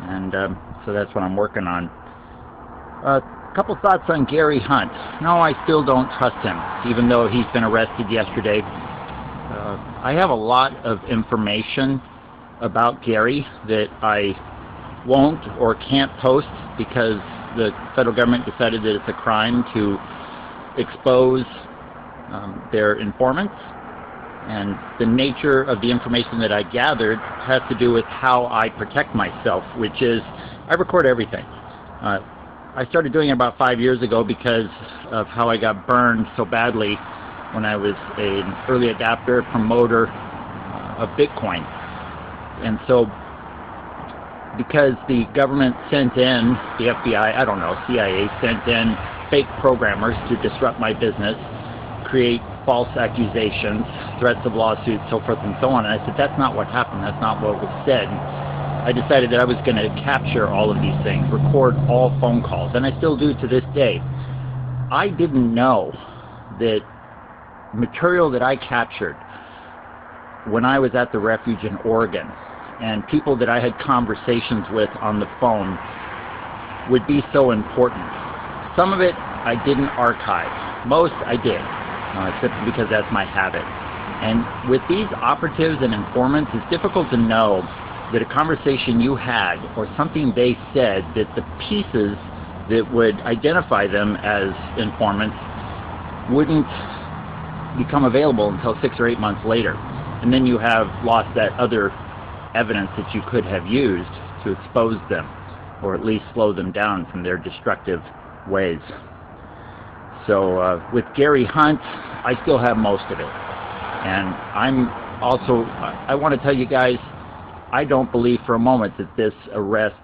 and so that's what I'm working on. A couple thoughts on Gary Hunt. No, I still don't trust him, even though he's been arrested yesterday. I have a lot of information about Gary that I won't or can't post because the federal government decided that it's a crime to expose their informants. And the nature of the information that I gathered has to do with how I protect myself, which is I record everything. I started doing it about 5 years ago because of how I got burned so badly when I was an early adapter, promoter of Bitcoin. And so because the government sent in, the FBI, I don't know, CIA, sent in fake programmers to disrupt my business, create false accusations, threats of lawsuits, so forth and so on. And I said, that's not what happened. That's not what was said. I decided that I was going to capture all of these things, record all phone calls, and I still do to this day. I didn't know that material that I captured when I was at the Refuge in Oregon and people that I had conversations with on the phone would be so important. Some of it I didn't archive. Most I did, simply because that's my habit. And with these operatives and informants, it's difficult to know that a conversation you had or something they said, that the pieces that would identify them as informants wouldn't become available until 6 or 8 months later. And then you have lost that other evidence that you could have used to expose them, or at least slow them down from their destructive ways. So with Gary Hunt, I still have most of it. And I'm also, I want to tell you guys, I don't believe for a moment that this arrest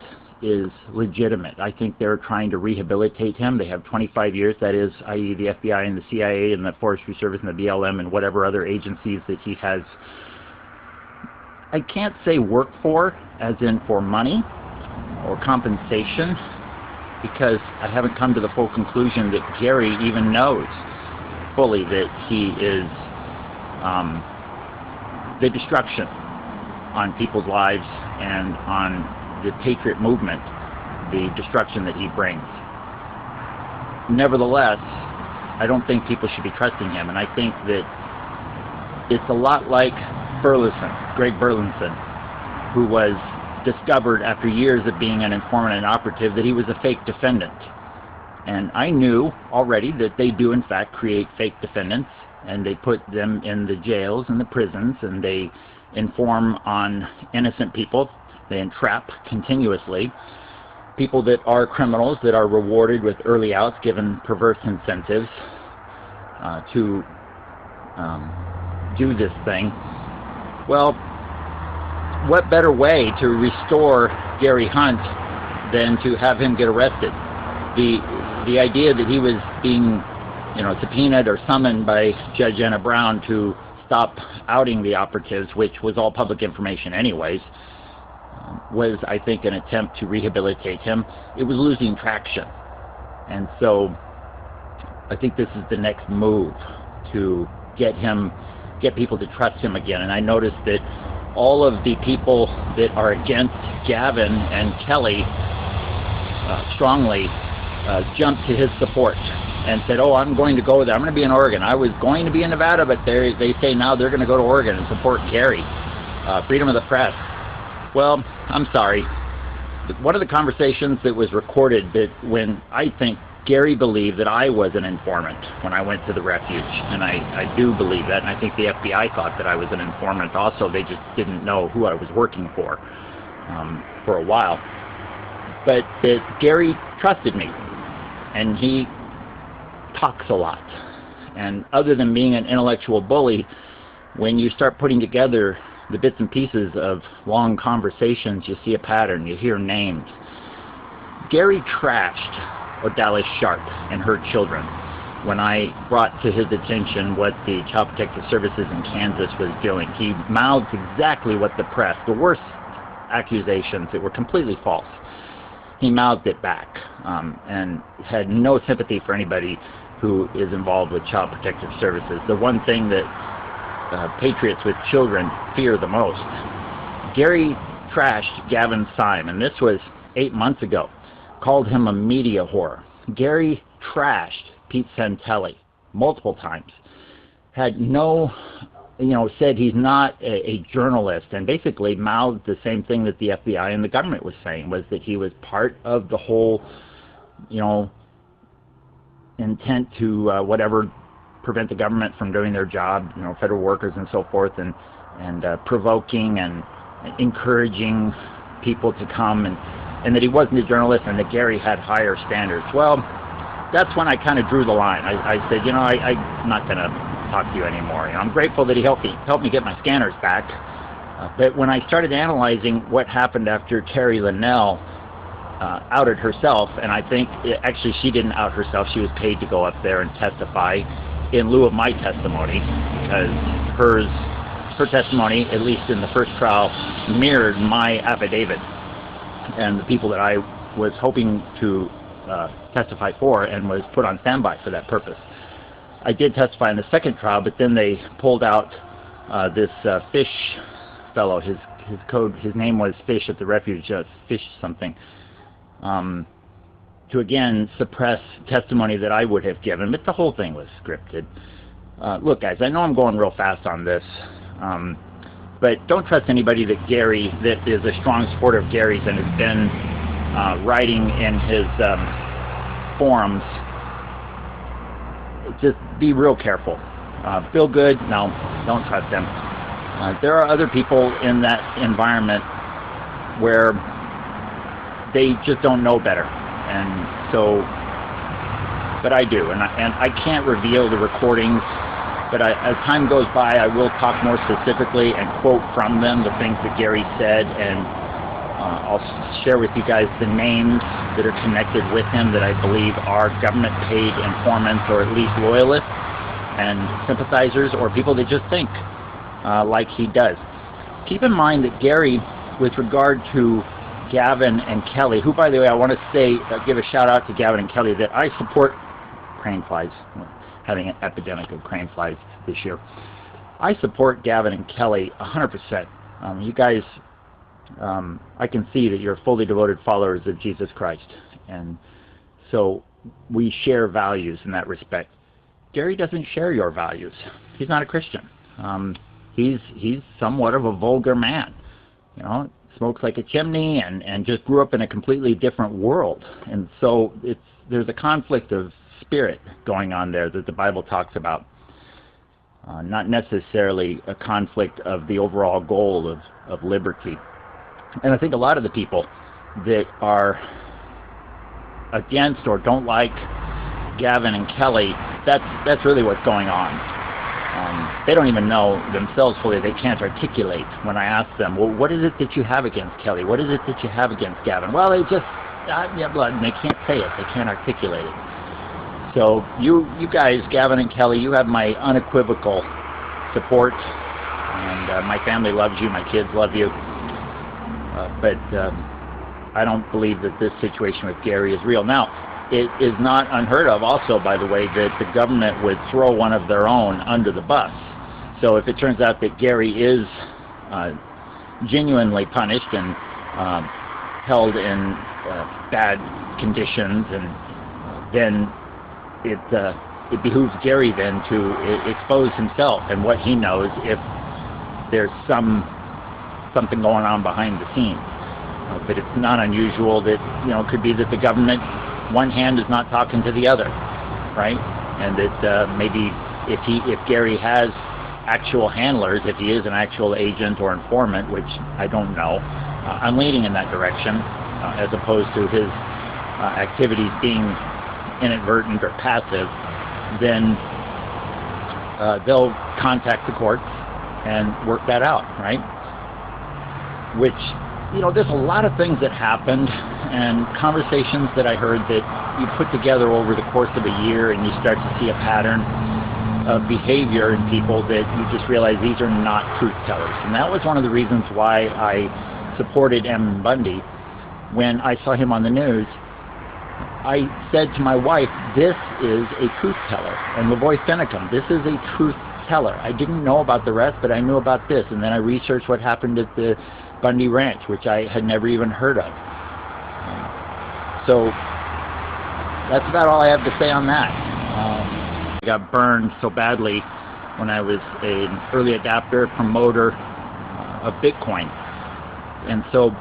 is legitimate. I think they're trying to rehabilitate him. They have 25 years, that is, i.e. the FBI and the CIA and the Forestry Service and the B.L.M. and whatever other agencies that he has, I can't say work for, as in for money or compensation, because I haven't come to the full conclusion that Gary even knows fully that he is the destruction on people's lives and on the Patriot movement, the destruction that he brings. Nevertheless, I don't think people should be trusting him, and I think that it's a lot like Greg Burleson, who was discovered after years of being an informant and operative that he was a fake defendant. And I knew already that they do in fact create fake defendants, and they put them in the jails and the prisons, and they inform on innocent people. They entrap continuously people that are criminals, that are rewarded with early outs, given perverse incentives to do this thing. Well, what better way to restore Gary Hunt than to have him get arrested? The idea that he was being, subpoenaed or summoned by Judge Anna Brown to stop outing the operatives, which was all public information anyways, was, I think, an attempt to rehabilitate him. It was losing traction. And so I think this is the next move to get people to trust him again. And I noticed that all of the people that are against Gavin and Kelly strongly jumped to his support and said, oh, I'm going to go there. I'm going to be in Oregon. I was going to be in Nevada, but they say now they're going to go to Oregon and support Gary. Freedom of the press. Well, I'm sorry. One of the conversations that was recorded, that when I think Gary believed that I was an informant when I went to the Refuge, and I do believe that, and I think the FBI thought that I was an informant also. They just didn't know who I was working for a while. But that Gary trusted me, and he talks a lot. And other than being an intellectual bully, when you start putting together the bits and pieces of long conversations, you see a pattern, you hear names. Gary trashed Odalis Sharp and her children when I brought to his attention what the Child Protective Services in Kansas was doing. He mouthed exactly what the press, the worst accusations that were completely false, he mouthed it back, and had no sympathy for anybody who is involved with Child Protective Services. The one thing that patriots with children fear the most. Gary trashed Gavin Syme, this was 8 months ago, called him a media whore. Gary trashed Pete Santelli multiple times, had no, said he's not a journalist, and basically mouthed the same thing that the FBI and the government was saying, was that he was part of the whole, intent to whatever, prevent the government from doing their job, federal workers and so forth, and provoking and encouraging people to come, and that he wasn't a journalist, and that Gary had higher standards. Well, that's when I kind of drew the line. I said, I'm not going to talk to you anymore. I'm grateful that he helped me get my scanners back. But when I started analyzing what happened after Terry Linnell outed herself, and I think actually she didn't out herself, she was paid to go up there and testify in lieu of my testimony, because her testimony, at least in the first trial, mirrored my affidavit and the people that I was hoping to testify for, and was put on standby for that purpose. I did testify in the second trial, but then they pulled out this Fish fellow. His name was Fish at the Refuge, Fish something, to again suppress testimony that I would have given, but the whole thing was scripted. Look, guys, I know I'm going real fast on this, but don't trust anybody that is a strong supporter of Gary's and has been writing in his forums. Just be real careful. Feel good? No, don't trust them. There are other people in that environment where they just don't know better, and so, but I do, and I can't reveal the recordings, but as time goes by, I will talk more specifically and quote from them the things that Gary said, and I'll share with you guys the names that are connected with him that I believe are government-paid informants, or at least loyalists and sympathizers, or people that just think like he does. Keep in mind that Gary, with regard to Gavin and Kelly, who, by the way, I want to say, give a shout out to Gavin and Kelly, that I support crane flies, having an epidemic of crane flies this year. I support Gavin and Kelly 100%. You guys, I can see that you're fully devoted followers of Jesus Christ, and so we share values in that respect. Gary doesn't share your values. He's not a Christian. He's somewhat of a vulgar man. Smokes like a chimney, and just grew up in a completely different world. And so there's a conflict of spirit going on there that the Bible talks about. Not necessarily a conflict of the overall goal of liberty. And I think a lot of the people that are against or don't like Gavin and Kelly, that's really what's going on. They don't even know themselves fully. They can't articulate when I ask them, well, what is it that you have against Kelly? What is it that you have against Gavin? Well, they just, and they can't say it. They can't articulate it. So you guys, Gavin and Kelly, you have my unequivocal support, and my family loves you. My kids love you. But I don't believe that this situation with Gary is real. Now, it is not unheard of also, by the way, that the government would throw one of their own under the bus. So if it turns out that Gary is genuinely punished and held in bad conditions, and then it behooves Gary then to expose himself and what he knows if there's something going on behind the scenes. But it's not unusual that, it could be that the government, one hand is not talking to the other, right? And that maybe if Gary has actual handlers, if he is an actual agent or informant, which I don't know, I'm leaning in that direction, as opposed to his activities being inadvertent or passive, then they'll contact the courts and work that out, right? Which, there's a lot of things that happened and conversations that I heard that you put together over the course of a year, and you start to see a pattern of behavior in people that you just realize these are not truth tellers. And that was one of the reasons why I supported Ammon Bundy when I saw him on the news. I said to my wife, this is a truth teller. And Lavoy Seneca, this is a truth teller. I didn't know about the rest, but I knew about this. And then I researched what happened at the Bundy Ranch, which I had never even heard of. So that's about all I have to say on that. I got burned so badly when I was an early adapter promoter of Bitcoin. And so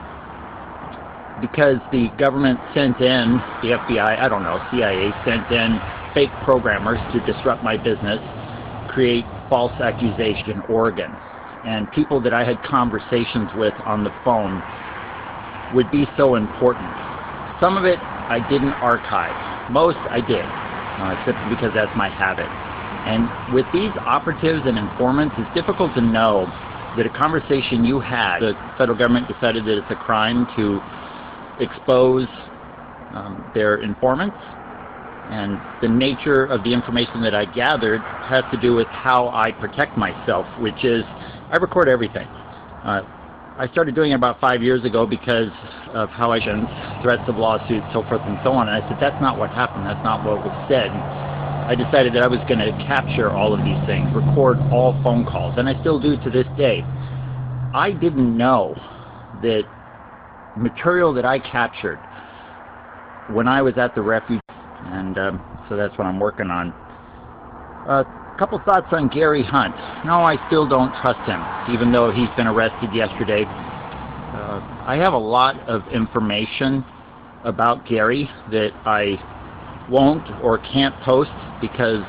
because the government sent in, the FBI, I don't know, CIA sent in fake programmers to disrupt my business, create false accusation in Oregon. And people that I had conversations with on the phone would be so important. Some of it I didn't archive. Most I did, simply because that's my habit. And with these operatives and informants, it's difficult to know that a conversation you had, the federal government decided that it's a crime to expose their informants, and the nature of the information that I gathered has to do with how I protect myself, which is I record everything. I started doing it about 5 years ago because of how I threats of lawsuits, so forth and so on, and I said that's not what happened, that's not what was said. I decided that I was going to capture all of these things, record all phone calls, and I still do to this day. I didn't know that material that I captured when I was at the Refuge, and so that's what I'm working on. A couple thoughts on Gary Hunt. No, I still don't trust him, even though he's been arrested yesterday. I have a lot of information about Gary that I won't or can't post because